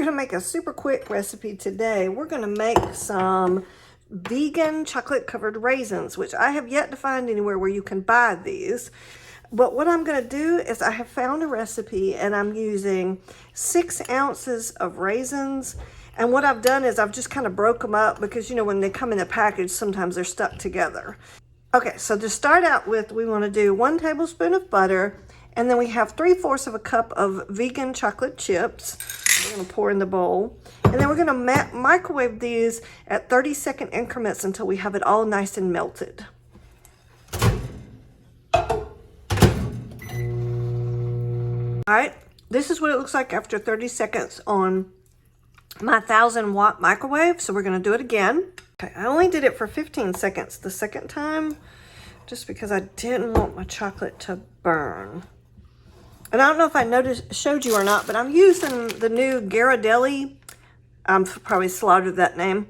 going to make a super quick recipe today. We're going to make some vegan chocolate covered raisins, which I have yet to find anywhere where you can buy these. But what I'm going to do is I have found a recipe and I'm using 6 ounces of raisins. And what I've done is I've just kind of broke them up because, you know, when they come in a package, sometimes they're stuck together. Okay, so to start out with, we want to do 1 tablespoon of butter, and then we have 3/4 of a cup of vegan chocolate chips. We're going to pour in the bowl. And then we're going to microwave these at 30-second increments until we have it all nice and melted. All right, this is what it looks like after 30 seconds on my 1000-watt microwave. So we're going to do it again. Okay, I only did it for 15 seconds the second time, just because I didn't want my chocolate to burn. And I don't know if I showed you or not, but I'm using the new Ghirardelli. I'm probably slaughtered that name.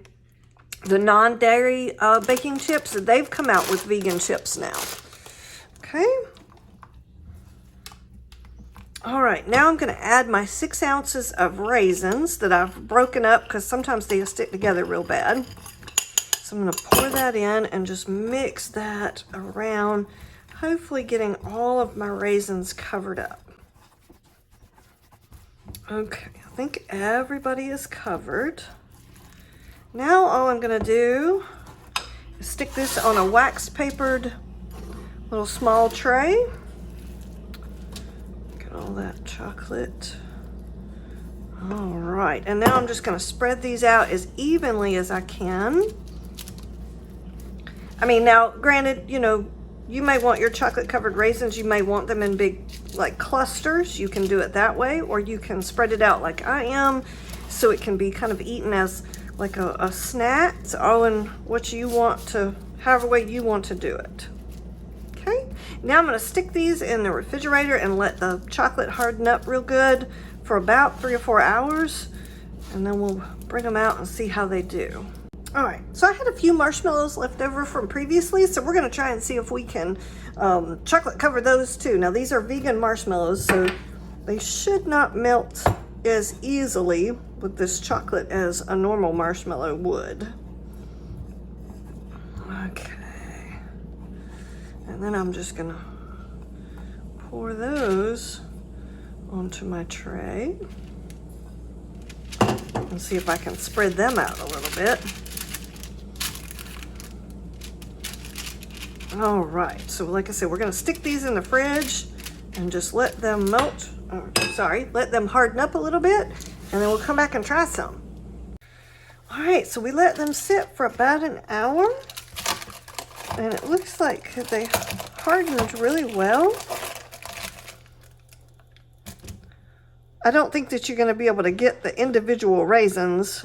The non-dairy baking chips. They've come out with vegan chips now. Okay. All right, now I'm going to add my 6 ounces of raisins that I've broken up because sometimes they stick together real bad. So I'm going to pour that in and just mix that around, hopefully getting all of my raisins covered up. Okay, I think everybody is covered. Now all I'm going to do is stick this on a wax papered little small tray. Get all that chocolate. All right, and now I'm just going to spread these out as evenly as I can. I mean, now, granted, you know, you may want your chocolate covered raisins, you may want them in big, like, clusters. You can do it that way, or you can spread it out like I am, so it can be kind of eaten as like a snack. It's all in what you want to, however way you want to do it. Okay, now I'm going to stick these in the refrigerator and let the chocolate harden up real good for about 3 or 4 hours, and then we'll bring them out and see how they do. All right, so I had a few marshmallows left over from previously, so we're going to try and see if we can chocolate cover those too. Now, these are vegan marshmallows, so they should not melt as easily with this chocolate as a normal marshmallow would. Okay, and then I'm just going to pour those onto my tray and see if I can spread them out a little bit. All right, so like I said, we're going to stick these in the fridge and just let them melt, let them harden up a little bit, and then we'll come back and try some. All right, so we let them sit for about an hour, and it looks like they hardened really well. I don't think that you're going to be able to get the individual raisins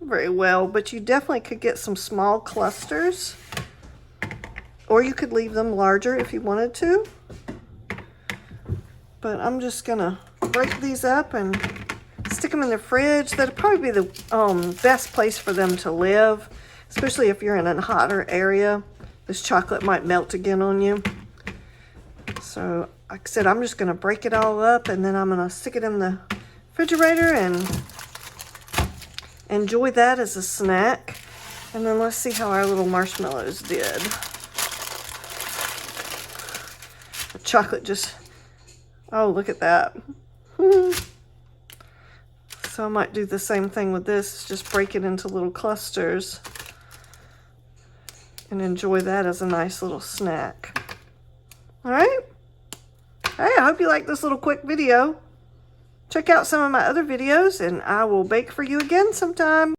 very well, but you definitely could get some small clusters. Or you could leave them larger if you wanted to. But I'm just going to break these up and stick them in the fridge. That'll probably be the best place for them to live, especially if you're in a hotter area. This chocolate might melt again on you. So, like I said, I'm just going to break it all up, and then I'm going to stick it in the refrigerator and enjoy that as a snack. And then let's see how our little marshmallows did. Chocolate just, oh, look at that. So I might do the same thing with this, just break it into little clusters and enjoy that as a nice little snack. All right. Hey, I hope you like this little quick video. Check out some of my other videos, and I will bake for you again sometime.